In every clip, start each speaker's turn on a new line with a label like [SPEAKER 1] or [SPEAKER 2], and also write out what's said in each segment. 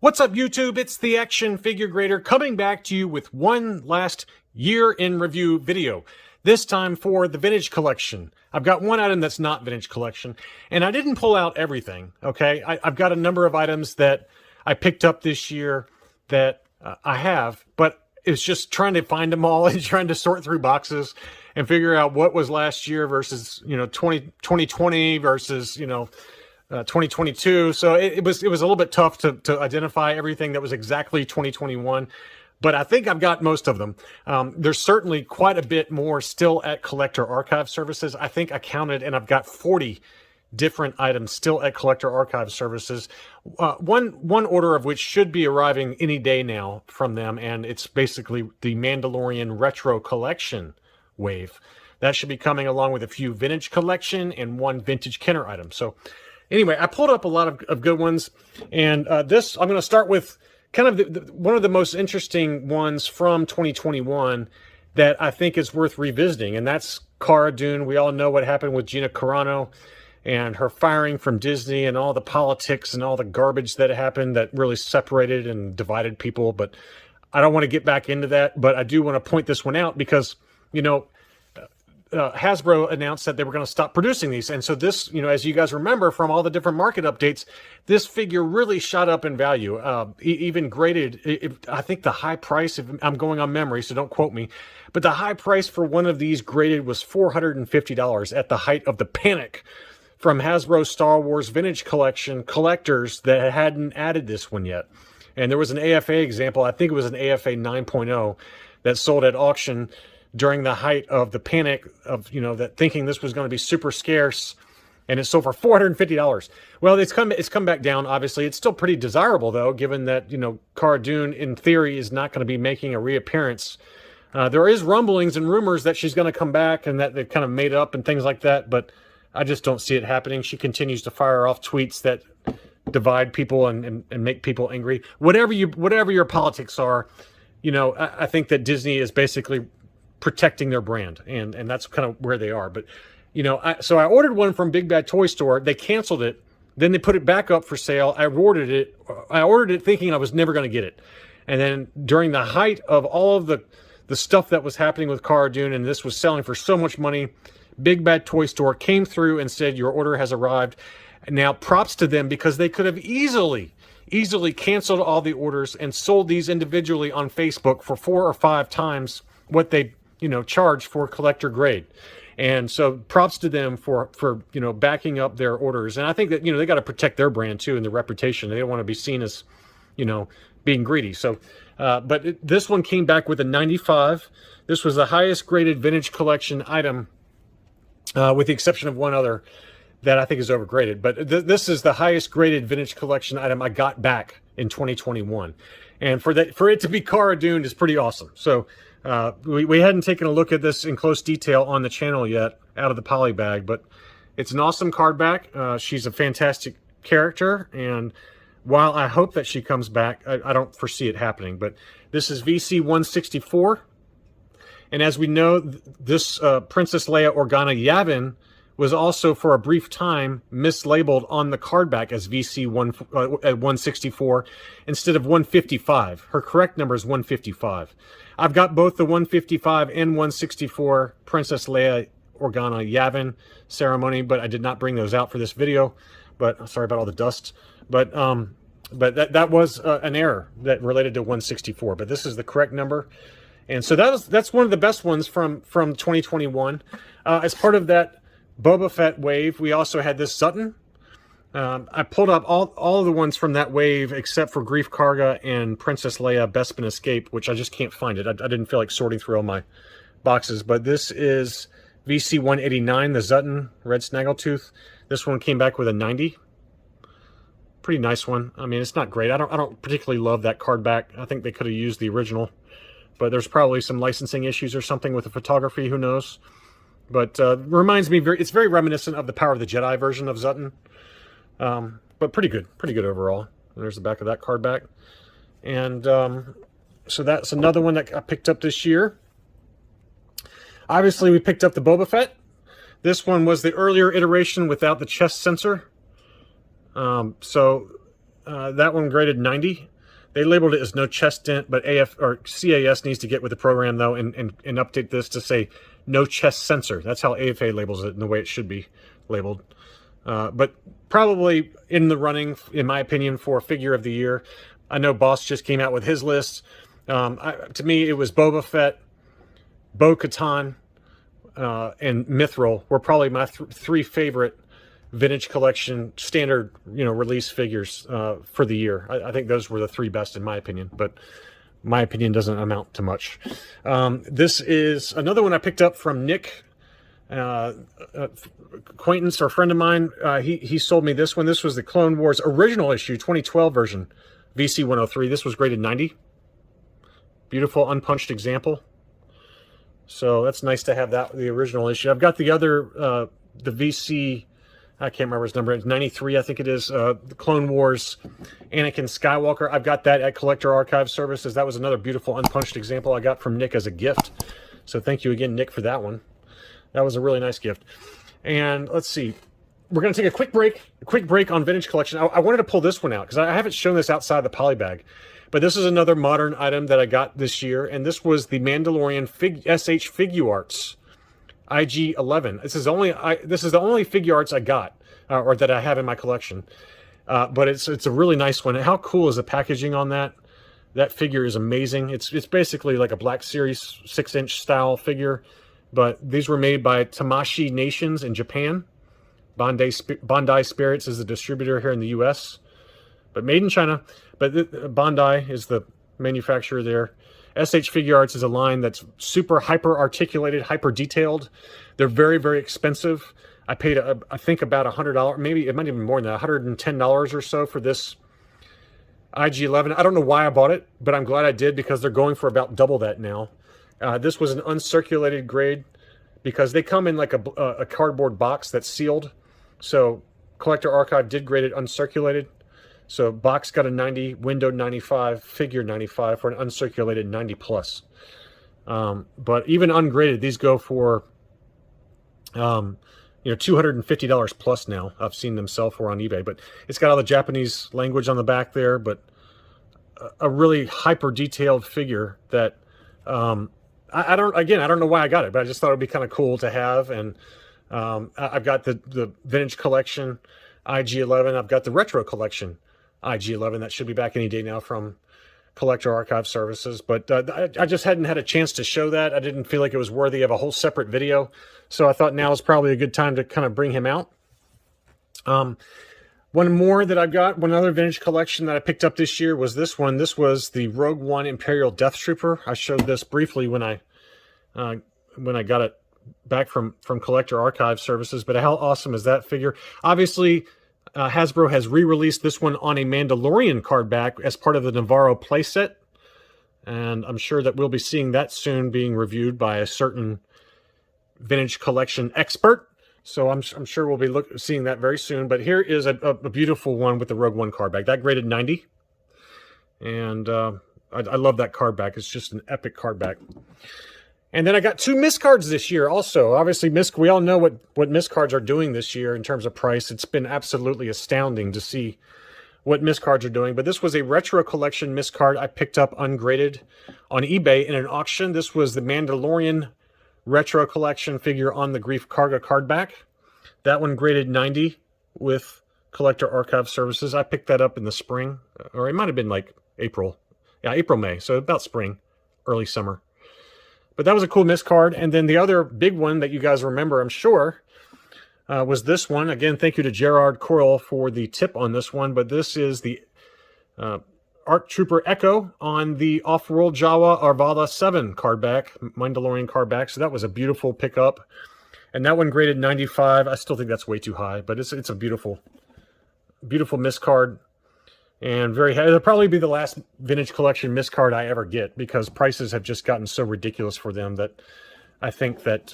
[SPEAKER 1] What's up, YouTube? It's the Action Figure Grader coming back to you with one last year in review video. This time for the vintage collection. I've got one item that's not vintage collection, and I didn't pull out everything, okay? I've got a number of items that I picked up this year that I have, but it's just trying to find them all and trying to sort through boxes and figure out what was last year versus, 2020 versus, 2022. So it was a little bit tough to identify everything that was exactly 2021, but I think I've got most of them. There's certainly quite a bit more still at Collector Archive Services. I think I counted and I've got 40 different items still at Collector Archive Services. One order of which should be arriving any day now from them, and it's basically the Mandalorian Retro Collection wave. That should be coming along with a few vintage collection and one vintage Kenner item. So anyway, I pulled up a lot of good ones, and this, I'm going to start with kind of one of the most interesting ones from 2021 that I think is worth revisiting, and that's Cara Dune. We all know what happened with Gina Carano and her firing from Disney and all the politics and all the garbage that happened that really separated and divided people, but I don't want to get back into that, but I do want to point this one out because, Hasbro announced that they were going to stop producing these. And so this, as you guys remember from all the different market updates, this figure really shot up in value, even graded. I think the high price, if I'm going on memory, so don't quote me, but the high price for one of these graded was $450 at the height of the panic from Hasbro Star Wars Vintage Collection collectors that hadn't added this one yet. And there was an AFA example, I think it was an AFA 9.0 that sold at auction during the height of the panic of, that thinking this was going to be super scarce, and it sold for $450. Well, it's come back down, obviously. It's still pretty desirable, though, given that, Cara Dune, in theory, is not going to be making a reappearance. There is rumblings and rumors that she's going to come back and that they've kind of made up and things like that, but I just don't see it happening. She continues to fire off tweets that divide people and make people angry. Whatever your politics are, I think that Disney is basically protecting their brand, and that's kind of where they are. But so I ordered one from Big Bad Toy Store. They canceled it, then they put it back up for sale. I ordered it thinking I was never going to get it, and then during the height of all of the stuff that was happening with Cara Dune, and this was selling for so much money, Big Bad Toy Store came through and said your order has arrived. Now props to them, because they could have easily canceled all the orders and sold these individually on Facebook for 4 or 5 times what they charge for collector grade. And so props to them for backing up their orders. And I think that they got to protect their brand too and their reputation. They don't want to be seen as being greedy. So but this one came back with a 95. This was the highest graded vintage collection item, with the exception of one other that I think is overgraded. But this is the highest graded vintage collection item I got back in 2021. And for it to be Cara Dune is pretty awesome. So we hadn't taken a look at this in close detail on the channel yet, out of the poly bag, but it's an awesome card back. She's a fantastic character, and while I hope that she comes back, I don't foresee it happening. But this is VC 164, and as we know, this Princess Leia Organa Yavin was also for a brief time mislabeled on the card back as VC 164 instead of 155. Her correct number is 155. I've got both the 155 and 164 Princess Leia Organa Yavin ceremony, but I did not bring those out for this video. But sorry about all the dust. But that was an error that related to 164. But this is the correct number, and so that's one of the best ones from 2021. As part of that Boba Fett wave, we also had this Zutton. I pulled up all of the ones from that wave except for Grief Karga and Princess Leia Bespin Escape, which I just can't find it. I didn't feel like sorting through all my boxes, but this is VC 189, the Zutton Red Snaggletooth. This one came back with a 90. Pretty nice one. I mean, it's not great. I don't particularly love that card back. I think they could have used the original, but there's probably some licensing issues or something with the photography. Who knows? But reminds me, it's very reminiscent of the Power of the Jedi version of Zutton. But pretty good overall. And there's the back of that card back. And so that's another one that I picked up this year. Obviously, we picked up the Boba Fett. This one was the earlier iteration without the chest sensor. So that one graded 90. They labeled it as no chest dent, but AF or CAS needs to get with the program though and update this to say no chest sensor. That's how AFA labels it and the way it should be labeled. But probably in the running, in my opinion, for figure of the year. I know Boss just came out with his list. To me, it was Boba Fett, Bo-Katan, and Mithril were probably my three favorite vintage collection standard, release figures for the year. I think those were the three best in my opinion, but my opinion doesn't amount to much. This is another one I picked up from Nick, acquaintance or friend of mine. He sold me this one. This was the Clone Wars original issue 2012 version, VC 103. This was graded 90. Beautiful unpunched example. So that's nice to have that, the original issue. I've got the other, the VC, I can't remember his number. It's 93, I think it is. The Clone Wars Anakin Skywalker. I've got that at Collector Archive Services. That was another beautiful unpunched example I got from Nick as a gift. So thank you again, Nick, for that one. That was a really nice gift. And let's see. We're going to take a quick break on vintage collection. I wanted to pull this one out because I haven't shown this outside the poly bag. But this is another modern item that I got this year. And this was the Mandalorian SH Figuarts IG-11. This is the only Figuarts I got, or that I have in my collection. But it's a really nice one. How cool is the packaging on that? That figure is amazing. It's basically like a Black Series 6-inch style figure. But these were made by Tamashii Nations in Japan. Bandai Spirits is the distributor here in the U.S., but made in China. But Bandai is the manufacturer there. SH Figuarts is a line that's super hyper articulated, hyper detailed. They're very, very expensive. I paid, I think, about $100, maybe it might even be more than that, $110 or so for this IG-11. I don't know why I bought it, but I'm glad I did because they're going for about double that now. This was an uncirculated grade because they come in like a cardboard box that's sealed. So Collector Archive did grade it uncirculated. So box got a 90, window 95, figure 95 for an uncirculated 90 plus. But even ungraded, these go for $250 plus now. I've seen them sell for on eBay. But it's got all the Japanese language on the back there, but a really hyper detailed figure that I don't know why I got it, but I just thought it'd be kind of cool to have. And I've got the vintage collection IG-11. I've got the retro collection IG-11 that should be back any day now from Collector Archive Services. But I just hadn't had a chance to show that. I didn't feel like it was worthy of a whole separate video. So I thought now is probably a good time to kind of bring him out. One more that I've got, one other vintage collection that I picked up this year was this one. This was the Rogue One Imperial Death Trooper. I showed this briefly when I got it back from Collector Archive Services. But how awesome is that figure? Obviously, Hasbro has re-released this one on a Mandalorian card back as part of the Navarro playset. And I'm sure that we'll be seeing that soon being reviewed by a certain vintage collection expert. So I'm sure we'll be seeing that very soon. But here is a beautiful one with the Rogue One card back. That graded 90. And I love that card back. It's just an epic card back. And then I got two Miscards this year also. Obviously, we all know what Miscards are doing this year in terms of price. It's been absolutely astounding to see what Miscards are doing. But this was a retro collection Miscard I picked up ungraded on eBay in an auction. This was the Mandalorian retro collection figure on the Grief Karga card back. That one graded 90 with Collector Archive Services. I picked that up in the spring, or it might have been like April. Yeah, April, May. So about spring, early summer. But that was a cool Miscard. And then the other big one that you guys remember, I'm sure, was this one. Again, thank you to Gerard Coral for the tip on this one. But this is the ARC Trooper Echo on the Offworld Jawa Arvala 7 card back, Mandalorian card back. So that was a beautiful pickup. And that one graded 95. I still think that's way too high, but it's a beautiful, beautiful Miscard. And it'll probably be the last vintage collection Miscard I ever get because prices have just gotten so ridiculous for them that I think that,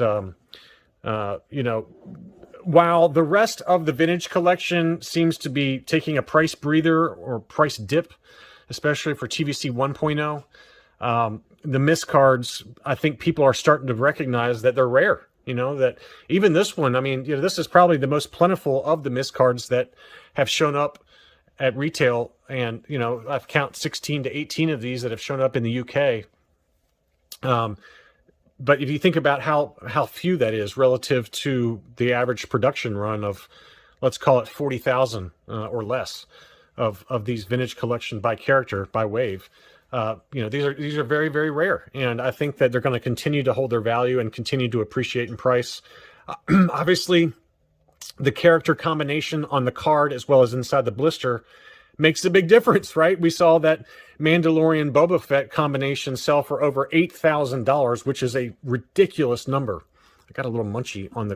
[SPEAKER 1] while the rest of the vintage collection seems to be taking a price breather or price dip, especially for TVC 1.0, the Miscards, I think people are starting to recognize that they're rare. That even this one, this is probably the most plentiful of the Miscards that have shown up at retail, and I've count 16 to 18 of these that have shown up in the UK. But if you think about how few that is relative to the average production run of, let's call it 40,000 or less of these vintage collection by character, by wave, these are very, very rare, and I think that they're going to continue to hold their value and continue to appreciate in price. Obviously, the character combination on the card as well as inside the blister makes a big difference, right? We saw that Mandalorian Boba Fett combination sell for over $8,000, which is a ridiculous number. I got a little munchie on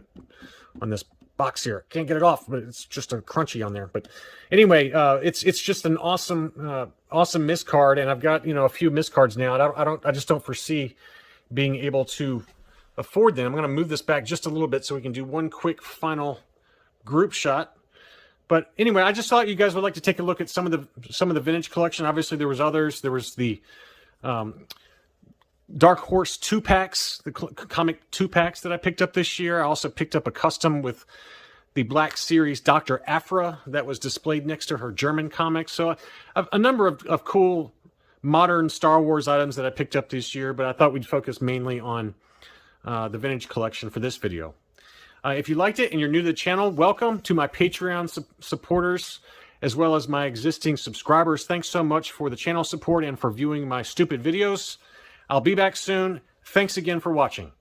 [SPEAKER 1] this box here. Can't get it off, but it's just a crunchy on there. But anyway, it's just an awesome awesome miscard, and I've got a few miscards now. I just don't foresee being able to afford them. I'm going to move this back just a little bit so we can do one quick final group shot. But anyway, I just thought you guys would like to take a look at some of the vintage collection. Obviously, there was others. There was the Dark Horse 2-packs, the comic 2-packs that I picked up this year. I also picked up a custom with the Black Series Dr. Aphra that was displayed next to her German comics. So a number of cool modern Star Wars items that I picked up this year, but I thought we'd focus mainly on the vintage collection for this video. If you liked it and you're new to the channel, welcome to my Patreon supporters, as well as my existing subscribers. Thanks so much for the channel support and for viewing my stupid videos. I'll be back soon. Thanks again for watching.